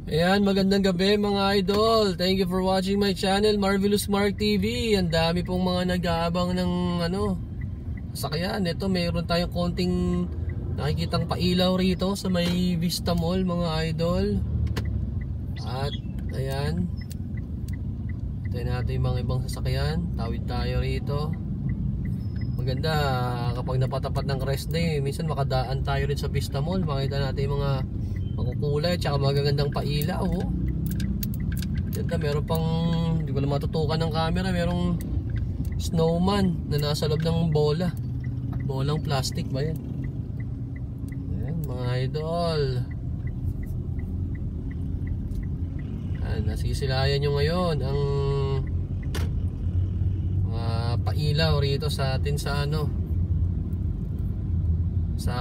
Ayan, magandang gabi mga idol. Thank you for watching my channel, Marvelous Mark TV. Ang dami pong mga nag-aabang ng sasakyan. Ito, mayroon tayong konting nakikitang pailaw rito sa may Vista Mall mga idol. At ayan, tayo natin yung mga ibang sasakyan. Tawid tayo rito. Maganda kapag napatapat ng rest day, minsan makadaan tayo rin sa Vista Mall. Makita natin yung mga makukulay at saka magagandang pailaw. Ganda, meron pang, hindi ko lang matutukan ng camera, merong snowman na nasa loob ng bolang plastic ba yan? Ayan mga idol. Ayan, nasisilayan nyo ngayon ang pailaw rito sa atin sa sa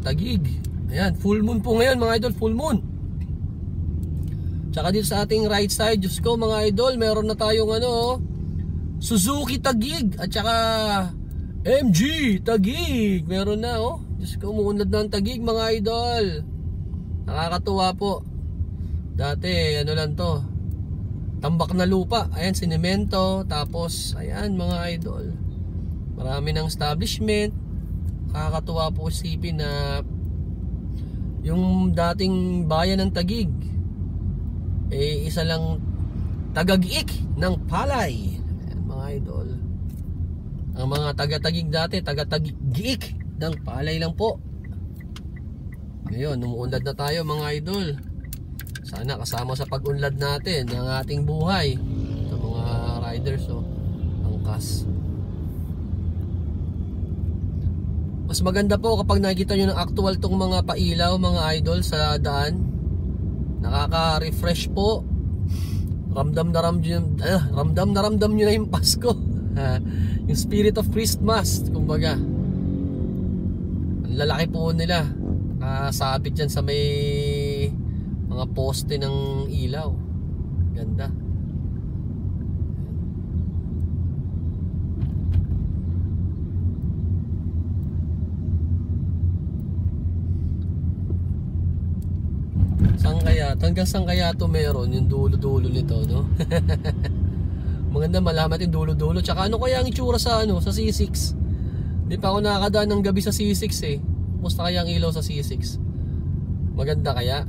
Taguig. Ayan, full moon po ngayon mga idol, full moon. Tsaka dito sa ating right side, Diyos ko mga idol, meron na tayong Suzuki Taguig at saka MG Taguig. Meron na Diyos ko, umuunlad na ang Taguig mga idol. Nakakatuwa po. Dati lang to, tambak na lupa. Ayan, sinemento. Tapos, ayan mga idol, marami ng establishment. Nakakatuwa po isipin na yung dating bayan ng Taguig isa lang tagagiik ng palay. Ayan, mga idol, ang mga taga-Taguig dati taga-Tagiik ng palay lang po. Ngayon umuunlad na tayo mga idol. Sana kasama sa pag-unlad natin ng ating buhay ito mga riders. Angkas. Mas maganda po kapag nakikita nyo ng actual tong mga pailaw mga idol sa daan. Nakaka-refresh po. Ramdam na ramdam nyo na yung Pasko. Yung spirit of Christmas, kumbaga. Ang lalaki po nila. Nakasabit dyan sa may mga poste ng ilaw. Ganda. Hanggang saan kaya ito meron yung dulo-dulo nito, no? Maganda malaman yung dulo-dulo. Tsaka ano kaya ang itsura sa sa C6? Hindi pa ako nakakadaan ng gabi sa C6 eh. Musta kaya ang ilaw sa C6? Maganda kaya?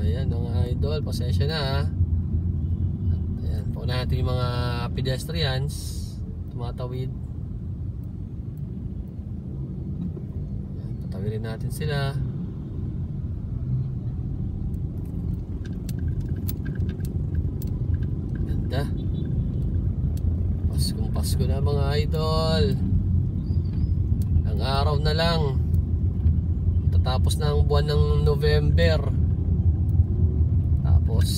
Ayan mga idol, pasensya na Ayan, po natin yung mga pedestrians tumatawid. Ayan, patawirin natin sila. Pasko na mga idol. Ang araw na lang, tatapos na ang buwan ng November. Tapos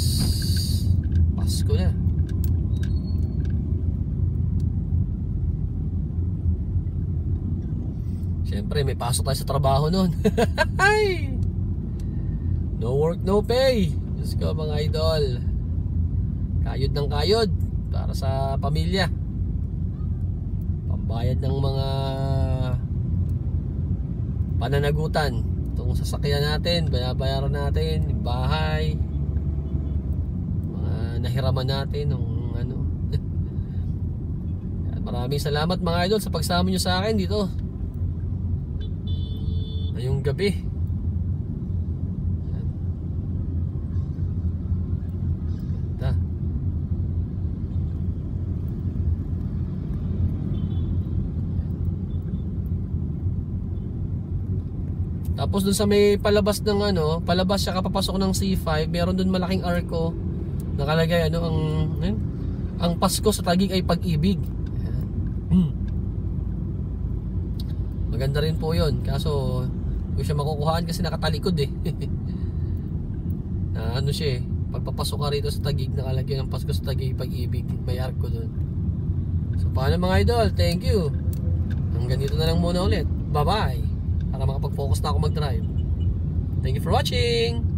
Pasko na. Siyempre may pasok tayo sa trabaho nun. No work, no pay. Diyos ko mga idol, kayod ng kayod para sa pamilya, pambayad ng mga pananagutan. Itong sasakyan natin, bayaran natin, yung bahay, mga nahiraman natin ng Maraming salamat mga idol sa pagsama nyo sa akin dito ngayong gabi. Tapos dun sa may palabas ng palabas siya kapapasok ng C5, meron dun malaking arko nakalagay ang Pasko sa Taguig ay pag-ibig. Maganda rin po yun, kaso hindi ko siya makukuhaan kasi nakatalikod na siya pagpapasok ka rito sa Taguig, nakalagay ang Pasko sa Taguig pag-ibig, may arko dun. So paano mga idol, thank you. Hanggang dito na lang muna ulit, bye bye, para makapag-focus na ako mag-drive. Thank you for watching.